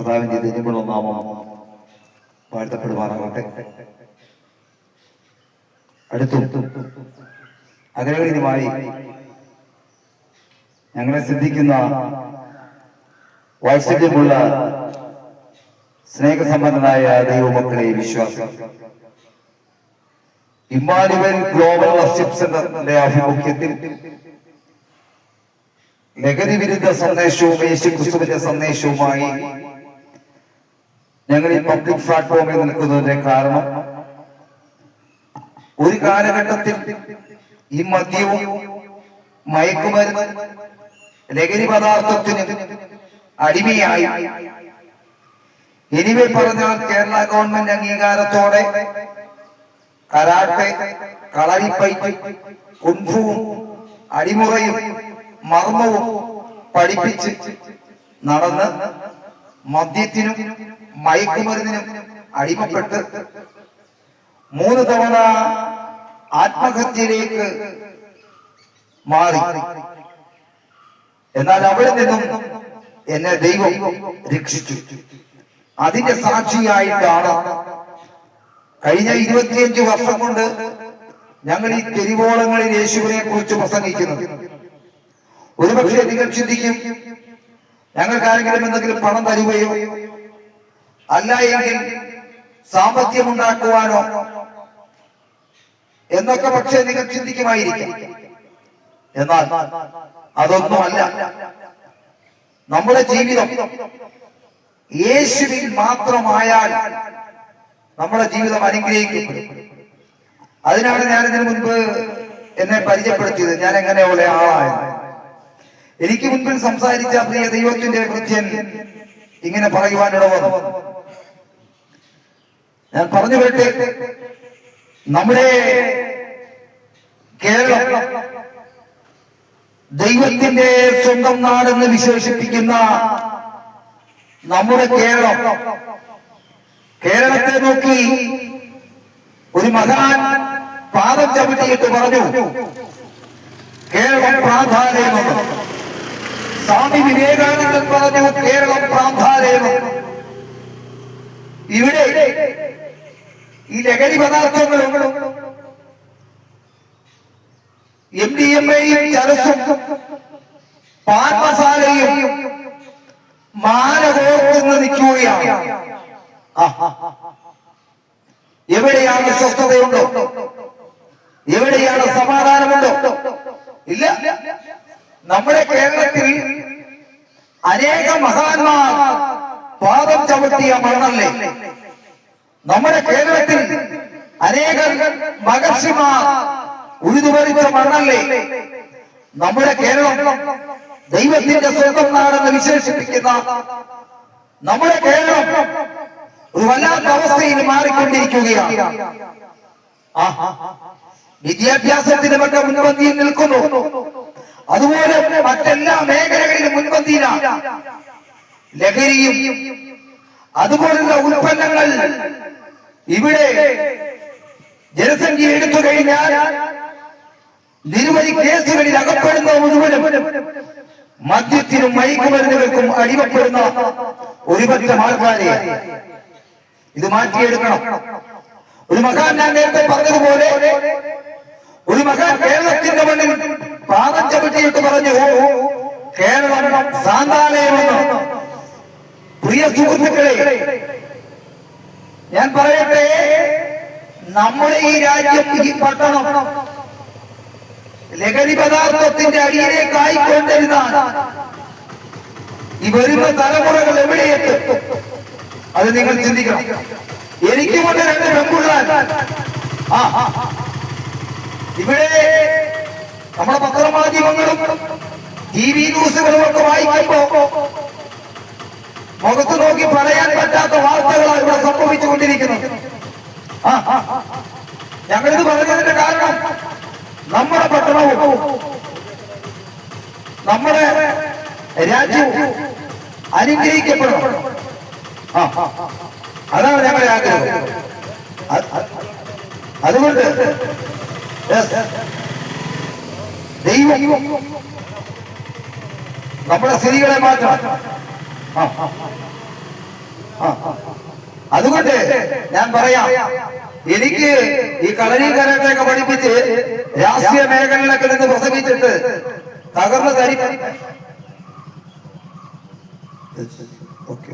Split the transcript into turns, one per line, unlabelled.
കർത്താവിന്റെ തിരുമുള്ള നാമം വാഴ്ത്തപ്പെടുവാനാകട്ടെ. അടുത്തും അഗ്രഹീതമായി ഞങ്ങളെ ശ്രദ്ധിക്കുന്ന വാത്സല്യമുള്ള സ്നേഹസമ്പന്നനായ ദൈവമക്കളെ വിശ്വാസം, ഇമ്മാനുവൽ ഗ്ലോബൽ വർഷിപ്പ് സെന്ററിന്റെ ആഭിമുഖ്യത്തിൽ ലഹരി വിരുദ്ധ സന്ദേശവും യേശുക്രിസ്തുവിന്റെ സന്ദേശവുമായി ഞങ്ങൾ ഈ പബ്ലിക് പ്ലാറ്റ്ഫോമിൽ നിൽക്കുന്നതിന്റെ കാരണം, ഒരു കാലഘട്ടത്തിൽ ഈ മദ്യവും മയക്കുമരുന്ന് ലഹരി പദാർത്ഥത്തിന് അടിമയായി, എനിവേ പറഞ്ഞാൽ കേരള ഗവൺമെന്റ് അംഗീകാരത്തോടെ കരാട്ടെ, കളരിപ്പയറ്റ്, കുൻഫുവും അടിമുറയും മർമ്മവും പഠിപ്പിച്ച് നടന്ന് മദ്യത്തിനും മയക്കുമരുന്നിനും അടിമപ്പെട്ട് 3 തവണ ആത്മഹത്യയിലേക്ക് മാറി. എന്നാൽ അവിടെ നിന്നും എന്നെ ദൈവം രക്ഷിച്ചു. അതിന്റെ സാക്ഷിയായിട്ടാണ് കഴിഞ്ഞ 25 വർഷം കൊണ്ട് ഞങ്ങൾ ഈ തെരുവോളങ്ങളിൽ യേശുവിനെ കുറിച്ച് പ്രസംഗിക്കുന്നത്. ഒരുപക്ഷെ നിങ്ങൾ ചിന്തിക്കും, ഞങ്ങൾക്ക് ആരെങ്കിലും എന്തെങ്കിലും പണം തരുകയോ അല്ല എങ്കിൽ സാമ്പത്തികമുണ്ടാക്കുവാനോ എന്നൊക്കെ പക്ഷേ നിങ്ങൾ ചിന്തിക്കുമായിരിക്കും. എന്നാൽ അതൊന്നുമല്ല. നമ്മുടെ ജീവിതം യേശുവിൽ മാത്രമായാൽ നമ്മുടെ ജീവിതം അനുഗ്രഹിക്കപ്പെടും. അതിനാണ് ഞാൻ ഇതിനു മുൻപ് എന്നെ പരിചയപ്പെടുത്തിയത്. ഞാൻ എങ്ങനെയുള്ള ആളായിരുന്നു. എനിക്ക് മുൻപിൽ സംസാരിച്ച പ്രിയ ദൈവത്തിന്റെ കൃത്യൻ ഇങ്ങനെ പറയുവാനിട വന്നു. ഞാൻ പറഞ്ഞു കേട്ടെ, നമ്മുടെ കേരളം ദൈവത്തിന്റെ സ്വന്തം നാടെന്ന് വിശേഷിപ്പിക്കുന്ന നമ്മുടെ കേരളത്തെ നോക്കി ഒരു മഹാൻ പാദം ചവിട്ടിയിട്ട് പറഞ്ഞു, കേരളം പ്രാധാന്യമെന്ന്. സ്വാമി വിവേകാനന്ദൻ പറഞ്ഞു, കേരളം പ്രാധാന്യമെന്ന്. ഇവിടെ ഈ ലഹരി പദാർത്ഥങ്ങളും MDMA-യും ചരസും പാൻ മസാലയും മാല കോർത്തുനിന്ന് നിൽക്കുകയാണ്. എവിടെയാണ് സ്വസ്ഥതയുണ്ടോ? എവിടെയാണ് സമാധാനമുണ്ടോ? ഇല്ല. നമ്മുടെ കേരളത്തിൽ അനേക മഹാന്മാർ പാദം ചവിട്ടിയ മണ്ണല്ലേ. നമ്മുടെ കേരളത്തിൽ അനേക മഹർഷിമാർ ഉഴുതുമരിച്ച മണ്ണല്ലേ. നമ്മുടെ കേരളം ദൈവത്തിന്റെ സ്വന്തം നാടെന്ന് വിശേഷിപ്പിക്കുന്ന നമ്മുടെ കേരളം ഒരു വല്ലാത്ത അവസ്ഥയിൽ മാറിക്കൊണ്ടിരിക്കുകയാണ്. വിദ്യാഭ്യാസത്തിനുമൊക്കെ മുൻപന്തിയിൽ നിൽക്കുന്നു. അതുപോലെ മറ്റെല്ലാ മേഖലകളിലും മുൻപന്തിയിലാണ്. ലഹരിയും അതുപോലുള്ള ഉൽപ്പന്നങ്ങൾ ഇവിടെ ജനസംഖ്യ എടുത്തു കഴിഞ്ഞാൽ നിരവധി കേസുകളിൽ അകപ്പെടുന്ന മുഴുവനും മദ്യത്തിനും മയക്കുമരുന്നുകൾക്കും അടിമപ്പെടുന്ന ഒരുപറ്റം ആൾക്കാരെ ഇത് മാറ്റിയെടുക്കണം. ഒരു മഹാൻ, ഞാൻ നേരത്തെ പറഞ്ഞതുപോലെ, ഒരു മഹാൻ കേരളത്തിന്റെ മണ്ണിൽ പാദം ചവിട്ടിയിട്ട് പറഞ്ഞു, കേരളം സാന്താലയമെന്ന്. പ്രിയ സുഹൃത്തുക്കളെ, ഞാൻ പറയട്ടെ, നമ്മുടെ ഈ രാജ്യം, ഈ പട്ടണം ലഹരി പദാർത്ഥത്തിന്റെ അടിയിലേക്ക് ആയിക്കൊണ്ടിരുന്നാൽ ഈ വരുന്ന തലമുറകൾ എവിടെയെത്തും? അത് നിങ്ങൾ ചിന്തിക്കണം. എനിക്ക് കൊണ്ട് 2 പെൺപിള്ളാർ ഇവിടെ നമ്മുടെ പത്രമാധ്യമങ്ങളും TV ന്യൂസുകളും ഒക്കെ വായിക്കുമ്പോ മുഖത്ത് നോക്കി പറയാൻ പറ്റാത്ത വാർത്തകളാണ് ഇവിടെ സംഭവിച്ചുകൊണ്ടിരിക്കുന്നത്. ഞങ്ങളിത് പറഞ്ഞതിന്റെ കാരണം, നമ്മുടെ പട്ടണവും നമ്മുടെ രാജ്യവും അനുഗ്രഹിക്കപ്പെടണം. അതാണ് ഞങ്ങളുടെ ആഗ്രഹം. അതുകൊണ്ട് ദൈവം നമ്മുടെ സ്ത്രീകളെ മാറ്റണം. അതുകൊണ്ട് ഞാൻ പറയാം, എനിക്ക് ഈ കളരി കരാട്ടയൊക്കെ പഠിപ്പിച്ച് രാഷ്ട്രീയ മേഖലയിലൊക്കെ നിന്ന് പ്രസംഗിച്ചിട്ട് തകർന്ന തരി. ഓക്കെ